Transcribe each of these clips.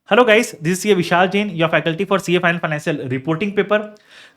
Hello guys, this is C Vishal Jain, your faculty for CA final financial reporting paper.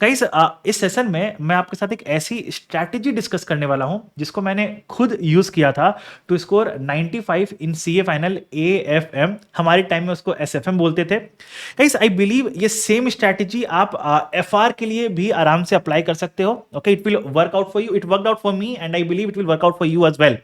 Guys, इस session में मैं आपके साथ एक ऐसी स्ट्रैटेजी डिस्कस करने वाला हूं जिसको मैंने खुद यूज किया था to score 95 in CA final AFM. हमारे टाइम में उसको एसएफएम बोलते थे। गाइस, आई बिलीव ये सेम स्ट्रैटेजी आप एफआर के लिए भी आराम से अप्लाई कर सकते हो। Okay, it will work out for you, it worked out for me and I believe it will work out for you as well.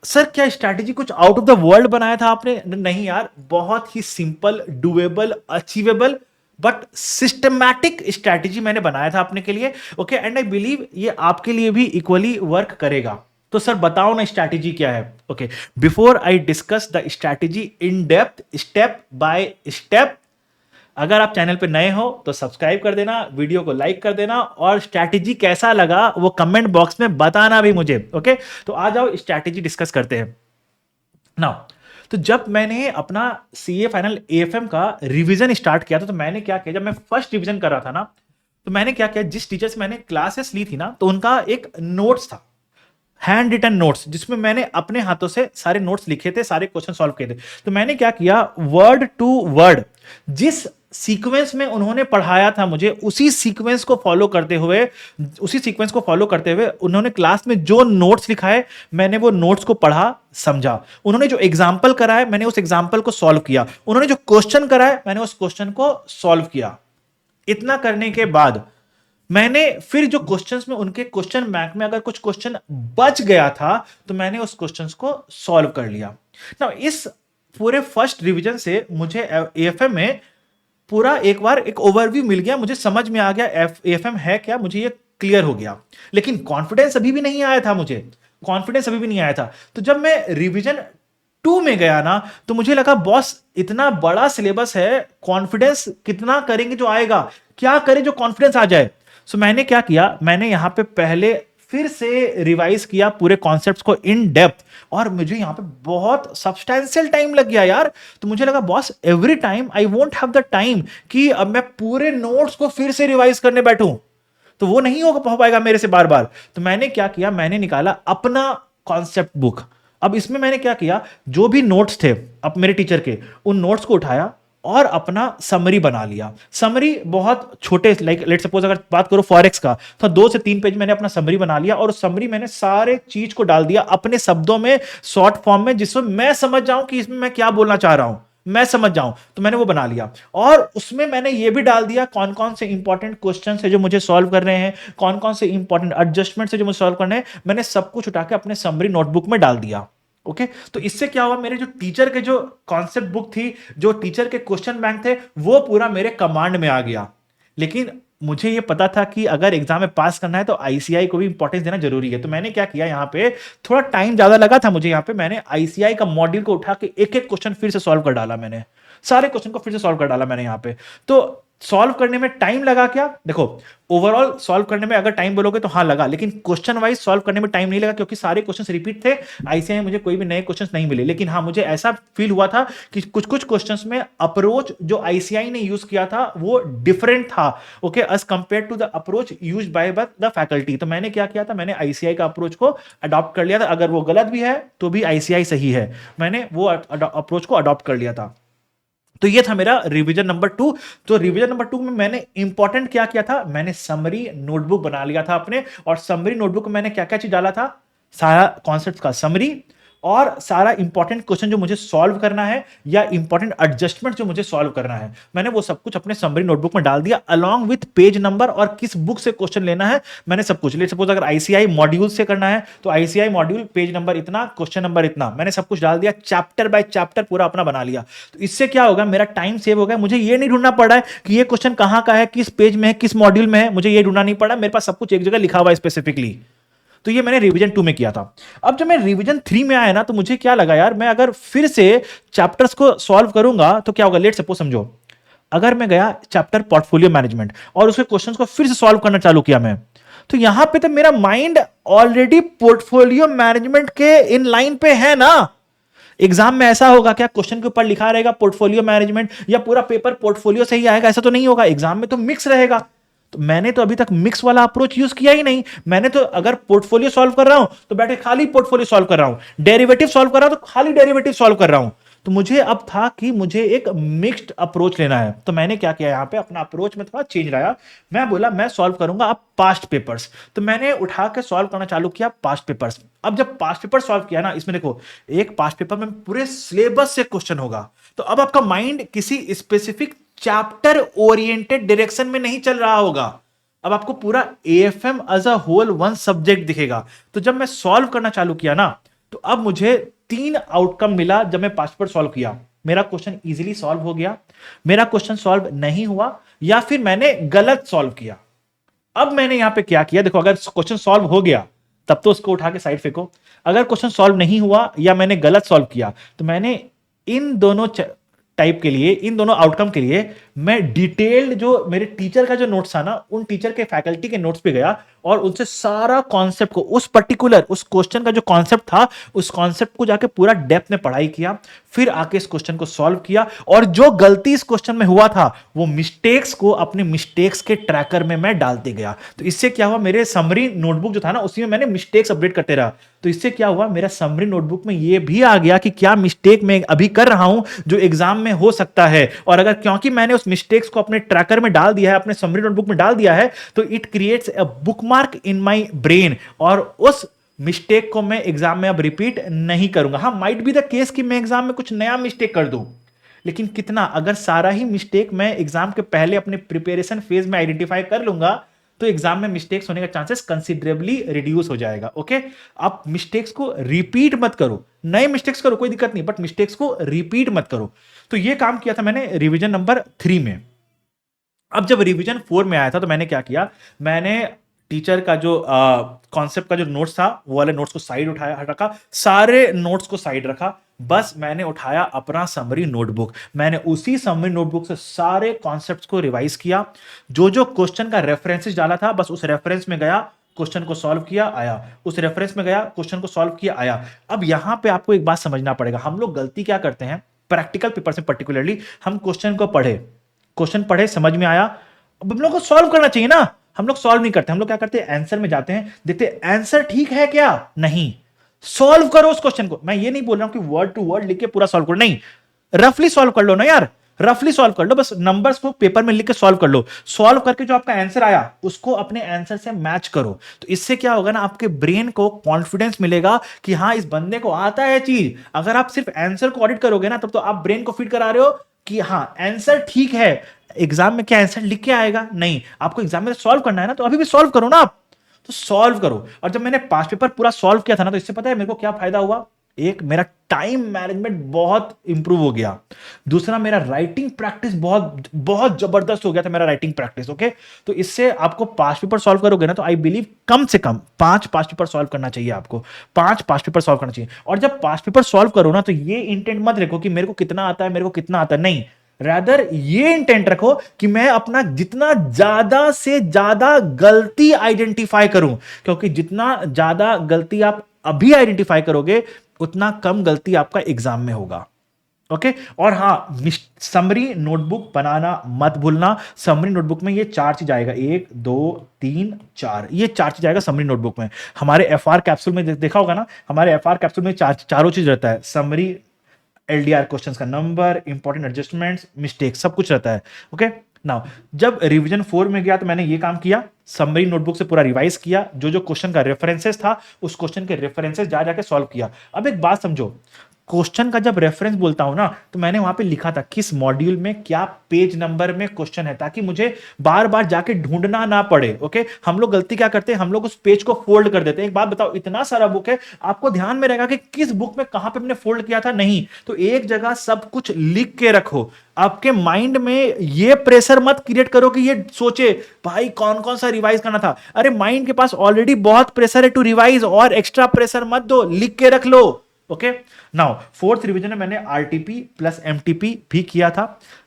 Sir, क्या स्ट्रैटेजी कुछ आउट ऑफ द वर्ल्ड बनाया था आपने? नहीं यार, बहुत ही simple, doable, achievable but systematic strategy मैंने बनाया था अपने के लिए। ओके, एंड आई बिलीव ये आपके लिए भी इक्वली वर्क करेगा। तो सर बताओ ना, स्ट्रैटेजी क्या है? Okay, before I discuss the strategy in depth, step by step, अगर आप चैनल पे नए हो तो सब्सक्राइब कर देना, वीडियो को लाइक कर देना और स्ट्रैटेजी कैसा लगा वो कमेंट बॉक्स में बताना भी मुझे। ओके, तो आ जाओ स्ट्रैटेजी डिस्कस करते हैं नाउ। तो जब मैंने अपना सीए फाइनल एएफएम का रिवीजन स्टार्ट किया था, तो मैंने क्या किया, जब मैं फर्स्ट रिवीजन कर रहा था ना, तो मैंने क्या किया, जिस टीचर से मैंने क्लासेस ली थी ना, तो उनका एक नोट्स था, हैंड रिटन नोट्स, जिसमें मैंने अपने हाथों से सारे नोट्स लिखे थे, सारे क्वेश्चन सॉल्व किए थे। तो मैंने क्या किया, वर्ड टू वर्ड जिस सीक्वेंस में उन्होंने पढ़ाया था मुझे, उसी सीक्वेंस को फॉलो करते हुए उन्होंने क्लास में जो नोट्स लिखा है, मैंने वो नोट्स को पढ़ा, समझा। उन्होंने जो एग्जाम्पल कराया, मैंने उस एग्जाम्पल को सॉल्व किया। उन्होंने जो क्वेश्चन कराया, मैंने उस क्वेश्चन को सॉल्व किया। इतना करने के बाद मैंने फिर जो क्वेश्चंस में, उनके क्वेश्चन बैंक में अगर कुछ क्वेश्चन बच गया था, तो मैंने उस क्वेश्चंस को सॉल्व कर लिया ना। इस पूरे फर्स्ट रिवीजन से मुझे एएफएम में पूरा एक बार एक ओवरव्यू मिल गया, मुझे समझ में आ गया एएफएम है क्या, मुझे ये क्लियर हो गया। लेकिन कॉन्फिडेंस अभी भी नहीं आया था मुझे, कॉन्फिडेंस अभी भी नहीं आया था। तो जब मैं रिवीजन 2 में गया ना, तो मुझे लगा बॉस इतना बड़ा सिलेबस है, कॉन्फिडेंस कितना करेंगे जो आएगा, क्या करें जो कॉन्फिडेंस आ जाए। सो मैंने क्या किया, मैंने यहां पे पहले फिर से रिवाइज किया पूरे कॉन्सेप्ट्स को इन डेप्थ, और मुझे यहां पे बहुत सब्सटेंशियल टाइम लग गया यार। तो मुझे लगा boss, every time I won't have the time कि अब मैं पूरे नोट्स को फिर से रिवाइज करने बैठूं, तो वो नहीं हो पाएगा मेरे से बार बार। तो मैंने क्या किया, मैंने निकाला अपना कॉन्सेप्ट बुक। अब इसमें मैंने क्या किया, जो भी नोट्स थे अब मेरे टीचर के, उन नोट्स को उठाया और अपना समरी बना लिया। समरी बहुत छोटे, लाइक लेट सपोज अगर बात करो फॉरेक्स का, तो 2 से 3 पेज मैंने अपना समरी बना लिया, और उस समरी मैंने सारे चीज को डाल दिया अपने शब्दों में, शॉर्ट फॉर्म में, जिसमें मैं समझ जाऊं कि इसमें मैं क्या बोलना चाह रहा हूं, मैं समझ जाऊं। तो मैंने वो बना लिया, और उसमें मैंने ये भी डाल दिया कौन कौन से इंपॉर्टेंट क्वेश्चन है जो मुझे सॉल्व करने हैं, कौन कौन से इंपॉर्टेंट एडजस्टमेंट है जो मुझे सॉल्व करने हैं। मैंने सब कुछ उठा के अपने समरी नोटबुक में डाल दिया। ओके, तो इससे क्या हुआ, मेरे जो टीचर के जो कॉन्सेप्ट बुक थी, जो टीचर के क्वेश्चन बैंक थे, वो पूरा मेरे कमांड में आ गया। लेकिन मुझे ये पता था कि अगर एग्जाम में पास करना है तो आईसीआई को भी इंपॉर्टेंस देना जरूरी है। तो मैंने क्या किया, यहाँ पे थोड़ा टाइम ज्यादा लगा था मुझे, यहाँ पे मैंने आईसीआई का मॉड्यूल को उठा के एक एक क्वेश्चन फिर से सॉल्व कर डाला। मैंने सारे क्वेश्चन को फिर से सॉल्व कर डाला मैंने यहाँ पे। तो सॉल्व करने में टाइम लगा क्या, देखो, ओवरऑल सॉल्व करने में अगर टाइम बोलोगे तो हाँ लगा, लेकिन क्वेश्चन वाइज सॉल्व करने में टाइम नहीं लगा, क्योंकि सारे क्वेश्चंस रिपीट थे। आईसीआई में मुझे कोई भी नए क्वेश्चंस नहीं मिले, लेकिन हाँ मुझे ऐसा फील हुआ था कि कुछ कुछ क्वेश्चंस में अप्रोच जो आईसीआई ने यूज किया था वो डिफरेंट था, okay, as compare to the approach used by the faculty. तो मैंने क्या किया था, मैंने आईसीआई का अप्रोच को अडॉप्ट कर लिया था। अगर वो गलत भी है तो भी आईसीआई सही है, मैंने वो अप्रोच को अडॉप्ट कर लिया था। तो ये था मेरा रिवीजन नंबर 2। तो रिवीजन नंबर 2 में मैंने इंपॉर्टेंट क्या किया था, मैंने समरी नोटबुक बना लिया था अपने, और समरी नोटबुक में मैंने क्या क्या चीज डाला था, सारा कॉन्सेप्ट का समरी, और सारा इंपॉर्टेंट क्वेश्चन जो मुझे सॉल्व करना है, या इंपॉर्टेंट एडजस्टमेंट जो मुझे सॉल्व करना है, मैंने वो सब कुछ अपने समरी नोटबुक में डाल दिया, अलॉन्ग विथ पेज नंबर और किस बुक से क्वेश्चन लेना है, मैंने सब कुछ। लेट सपोज अगर आईसीआई मॉड्यूल से करना है तो आईसीआई मॉड्यूल पेज नंबर इतना, क्वेश्चन नंबर इतना, मैंने सब कुछ डाल दिया, चैप्टर बाय चैप्टर पूरा अपना बना लिया। तो इससे क्या होगा, मेरा टाइम सेव हो गया, मुझे ये नहीं ढूंढना पड़ा है कि ये क्वेश्चन कहां का है, किस पेज में है, किस मॉड्यूल में है, मुझे ये ढूंढना नहीं पड़ा, मेरे पास सब कुछ एक जगह लिखा हुआ है स्पेसिफिकली। तो ये मैंने रिवीजन 2 में किया था। अब जब मैं रिवीजन 3 में आया ना, तो मुझे क्या लगा यार, मैं अगर फिर से चैप्टर्स को सॉल्व करूंगा तो क्या होगा। लेट सपोज समझो, अगर मैं गया चैप्टर पोर्टफोलियो मैनेजमेंट और उसके क्वेश्चंस को फिर से सॉल्व करना चालू किया मैं, तो यहां पे तो मेरा माइंड ऑलरेडी पोर्टफोलियो मैनेजमेंट के इन लाइन पे है ना। एग्जाम में ऐसा होगा क्या, क्वेश्चन के ऊपर लिखा रहेगा पोर्टफोलियो मैनेजमेंट, या पूरा पेपर पोर्टफोलियो से ही आएगा, ऐसा तो नहीं होगा। एग्जाम में तो मिक्स रहेगा। तो मैंने तो अभी तक मिक्स वाला अप्रोच यूज किया ही नहीं। मैंने तो अगर पोर्टफोलियो सॉल्व कर रहा हूं तो बैठे खाली पोर्टफोलियो सॉल्व कर रहा हूं, डेरिवेटिव सॉल्व कर रहा हूं तो खाली डेरिवेटिव सॉल्व कर रहा हूं। तो मुझे अब था कि मुझे एक मिक्स्ड अप्रोच लेना है। तो मैंने क्या किया, यहाँ पे अपना अप्रोच में थोड़ा चेंज लाया। मैं बोला मैं सॉल्व करूंगा अब पास्ट पेपर्स। तो मैंने उठा के सॉल्व करना चालू किया पास्ट पेपर्स। अब जब पास्ट पेपर सॉल्व किया ना, इसमें देखो एक पास्ट पेपर में पूरे सिलेबस से क्वेश्चन होगा। तो अब आपका माइंड किसी स्पेसिफिक चैप्टर ओरिएंटेड डायरेक्शन में नहीं चल रहा होगा। अब आपको पूरा AFM as a whole one subject दिखेगा। तो जब मैं सॉल्व करना चालू किया ना, तो अब मुझे 3 आउटकम मिला जब मैं पास्ट पेपर सॉल्व किया। मेरा क्वेश्चन इजीली सॉल्व हो गया, मेरा क्वेश्चन सॉल्व नहीं हुआ, या फिर मैंने गलत सॉल्व किया। अब मैंने यहां पे क्या किया, देखो अगर क्वेश्चन सॉल्व हो गया तब तो उसको उठा के साइड फेंको। अगर क्वेश्चन सॉल्व नहीं हुआ या मैंने गलत सॉल्व किया, तो मैंने इन दोनों टाइप के लिए, इन दोनों आउटकम के लिए मैं डिटेल्ड जो मेरे टीचर का जो नोट्स था ना, उन टीचर के फैकल्टी के नोट्स पे गया और उनसे सारा कॉन्सेप्ट को, उस पर्टिकुलर उस क्वेश्चन का जो कॉन्सेप्ट था, उस कॉन्सेप्ट को जाके पूरा डेप्थ में पढ़ाई किया। फिर आके इस क्वेश्चन को सॉल्व किया, और जो गलती इस क्वेश्चन में हुआ था वो मिस्टेक्स को अपने मिस्टेक्स के ट्रैकर में मैं डालते गया। तो इससे क्या हुआ, मेरे समरी नोटबुक जो था ना, उसी में मैंने मिस्टेक्स अपडेट करते रहा। तो इससे क्या हुआ, मेरा समरी नोटबुक में ये भी आ गया कि क्या मिस्टेक मैं अभी कर रहा हूं जो एग्जाम में हो सकता है। और अगर क्योंकि मैंने उस मिस्टेक्स को अपने ट्रैकर में डाल दिया है, अपने समरी नोटबुक में डाल दिया है, तो it creates a bookmark in my brain, और उस मिस्टेक को मैं एग्जाम में अब रिपीट नहीं करूंगा। हाँ, माइट बी द केस कि मैं एग्जाम में कुछ नया मिस्टेक कर दूं, लेकिन कितना, अगर सारा ही मिस्टेक मैं एग्जाम के पहले अपने प्रिपरेशन फेज में आइडेंटिफाई कर लूंगा, तो एग्जाम में मिस्टेक्स होने का चांसेस कंसिडरेबली रिड्यूस हो जाएगा। ओके, आप मिस्टेक्स को रिपीट मत करो, नए मिस्टेक्स करो कोई दिक्कत नहीं, बट मिस्टेक्स को रिपीट मत करो। तो ये काम किया था मैंने रिवीजन नंबर 3 में। अब जब रिवीजन 4 में आया था, तो मैंने क्या किया, मैंने टीचर का जो कॉन्सेप्ट का जो नोट्स था, वो वाले नोट्स को साइड उठाया, रखा, सारे नोट्स को साइड रखा। बस मैंने उठाया अपना समरी नोटबुक, मैंने उसी समरी नोटबुक से सारे कॉन्सेप्ट्स को रिवाइज किया। जो जो क्वेश्चन का रेफरेंसेस डाला था, बस उस रेफरेंस में गया, क्वेश्चन को सॉल्व किया, आया, उस रेफरेंस में गया, क्वेश्चन को सॉल्व किया, आया। अब यहां पे आपको एक बात समझना पड़ेगा, हम लोग गलती क्या करते हैं प्रैक्टिकल पेपर से पर्टिकुलरली, हम क्वेश्चन को पढ़े, क्वेश्चन पढ़े, समझ में आया, अब हम लोग को सॉल्व करना चाहिए ना, हम लोग सॉल्व नहीं करते। हम लोग क्या करते हैं, आंसर में जाते हैं, देखते आंसर ठीक है क्या, नहीं, सॉल्व करो उस क्वेश्चन को। मैं ये नहीं बोल रहा हूं कि वर्ड टू वर्ड लिख के पूरा सॉल्व करो, नहीं, रफली सॉल्व कर लो ना यार, रफली सॉल्व कर लो, बस नंबर्स को पेपर में लिख के सॉल्व कर लो। सॉल्व करके जो आपका आंसर आया उसको अपने आंसर से मैच करो। तो इससे क्या होगा ना, आपके ब्रेन को कॉन्फिडेंस मिलेगा कि हाँ इस बंदे को आता है चीज। अगर आप सिर्फ आंसर को ऑडिट करोगे ना, तब तो आप ब्रेन को फीड करा रहे हो कि हाँ आंसर ठीक है, एग्जाम में क्या आंसर लिख के आएगा, नहीं, आपको एग्जाम में सॉल्व करना है ना, तो अभी भी सॉल्व करो ना आप, तो सॉल्व करो। और जब मैंने पास्ट पेपर पूरा सॉल्व किया था ना, तो इससे पता है मेरे को क्या फायदा हुआ, एक मेरा टाइम मैनेजमेंट बहुत इंप्रूव हो गया, दूसरा मेरा राइटिंग प्रैक्टिस बहुत बहुत जबरदस्त हो गया था, मेरा राइटिंग प्रैक्टिस। ओके, तो इससे आपको पास्ट पेपर सॉल्व करोगे ना, तो आई बिलीव कम से कम 5 पास्ट पेपर सॉल्व करना चाहिए आपको, 5 पास्ट पेपर सॉल्व करना चाहिए। और जब पास्ट पेपर सॉल्व करो ना, तो ये इंटेंट मत रखो कि मेरे को कितना आता है, मेरे को कितना आता है, नहीं, रादर ये इंटेंट रखो कि मैं अपना जितना ज्यादा से ज्यादा गलती आइडेंटिफाई करूं, क्योंकि जितना ज्यादा गलती आप अभी आइडेंटिफाई करोगे, उतना कम गलती आपका एग्जाम में होगा। ओके, और हाँ, समरी नोटबुक बनाना मत भूलना। समरी नोटबुक में ये 4 चीज आएगा, 1 2 3 4, ये 4 चीज आएगा समरी नोटबुक में। हमारे एफआर कैप्सूल में देखा होगा ना, हमारे एफआर कैप्सूल में चारों चीज रहता है, समरी, एलडीआर क्वेश्चंस का नंबर, इंपॉर्टेंट एडजस्टमेंट्स, मिस्टेक, सब कुछ रहता है। ओके, नाउ जब रिवीजन 4 में गया, तो मैंने ये काम किया, समरी नोटबुक से पूरा रिवाइज किया, जो जो क्वेश्चन का रेफरेंसेस था, उस क्वेश्चन के रेफरेंसेस जा जाके सॉल्व किया। अब एक बात समझो, क्वेश्चन का जब रेफरेंस बोलता हूं ना, तो मैंने वहां पे लिखा था किस मॉड्यूल में क्या पेज नंबर में क्वेश्चन है, ताकि मुझे बार बार जाके ढूंढना ना पड़े। ओके, हम लोग गलती क्या करते हैं, हम लोग उस पेज को फोल्ड कर देते हैं। एक बात बताओ, इतना सारा बुक है, आपको ध्यान में रहेगा कि किस बुक में कहां पे हमने फोल्ड किया था, नहीं, तो एक जगह सब कुछ लिख के रखो। आपके माइंड में ये प्रेशर मत क्रिएट करो कि ये सोचे भाई कौन कौन सा रिवाइज करना था। अरे माइंड के पास ऑलरेडी बहुत प्रेशर है टू रिवाइज, और एक्स्ट्रा प्रेशर मत दो, लिख के रख लो। ओके, नाउ 4th रिवीजन में मैंने आरटीपी प्लस एमटीपी भी किया था।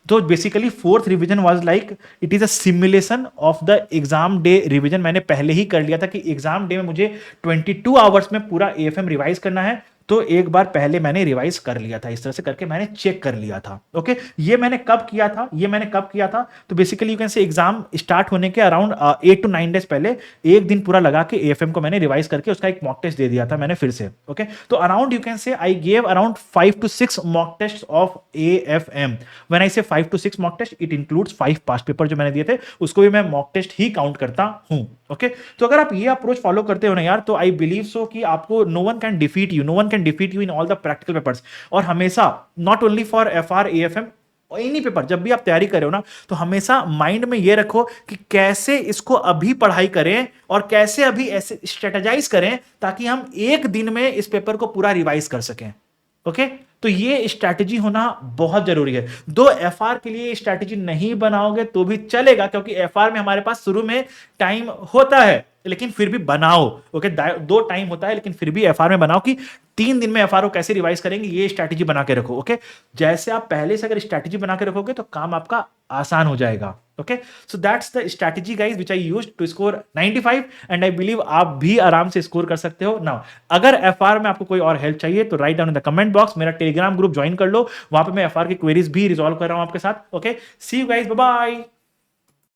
तो basically 4th revision was like it is a simulation of the exam day revision. मैंने पहले ही कर लिया था कि एग्जाम डे में मुझे 22 आवर्स में पूरा एएफएम रिवाइज करना है, तो एक बार पहले मैंने रिवाइज कर लिया था, इस तरह से करके मैंने चेक कर लिया था। ओके, ये मैंने कब किया था, तो बेसिकली यू कैन से एग्जाम स्टार्ट होने के अराउंड 8 to 9 डेज पहले एक दिन पूरा लगा के एएफएम को मैंने रिवाइज करके उसका एक मॉक टेस्ट दे दिया था मैंने फिर से। ओके, तो around you can say I gave around 5 to 6 mock test of AFM. When I say 5 to 6 mock test, it includes 5 past paper जो मैंने दिए थे, उसको भी मैं मॉक टेस्ट ही काउंट करता हूं। ओके, तो अगर आप ये अप्रोच फॉलो करते हो ना यार, तो आई बिलीव सो कि आपको no one can defeat you in all the practical papers. और हमेशा not only for FR AFM, any paper जब भी आप तैयारी कर रहे हो ना, तो हमेशा माइंड में ये रखो कि कैसे इसको अभी पढ़ाई करें और कैसे अभी ऐसे स्ट्रेटेजाइज करें ताकि हम एक दिन में इस पेपर को पूरा रिवाइज कर सकें। ओके, तो ये स्ट्रैटेजी होना बहुत जरूरी है। दो एफआर के लिए स्ट्रैटेजी नहीं बनाओगे तो भी चलेगा, क्योंकि एफआर में हमारे पास शुरू में टाइम होता है, लेकिन फिर भी बनाओ। ओके, दो टाइम होता है लेकिन फिर भी एफआर में बनाओ कि 3 दिन में एफआर को कैसे रिवाइज करेंगे, ये स्ट्रैटेजी बना के रखो। ओके, जैसे आप पहले से अगर स्ट्रैटेजी बना के रखोगे तो काम आपका आसान हो जाएगा। Okay, so that's the strategy guys which I used to score 95 and I believe आप भी आराम से स्कोर कर सकते हो। नाउ अगर एफआर में आपको कोई और हेल्प चाहिए तो write down in the comment box, मेरा टेलीग्राम ग्रुप ज्वाइन कर लो, वहां पे मैं एफआर की क्वेरीज भी रिजॉल्व कर रहा हूं आपके साथ। Okay, see you guys, bye bye.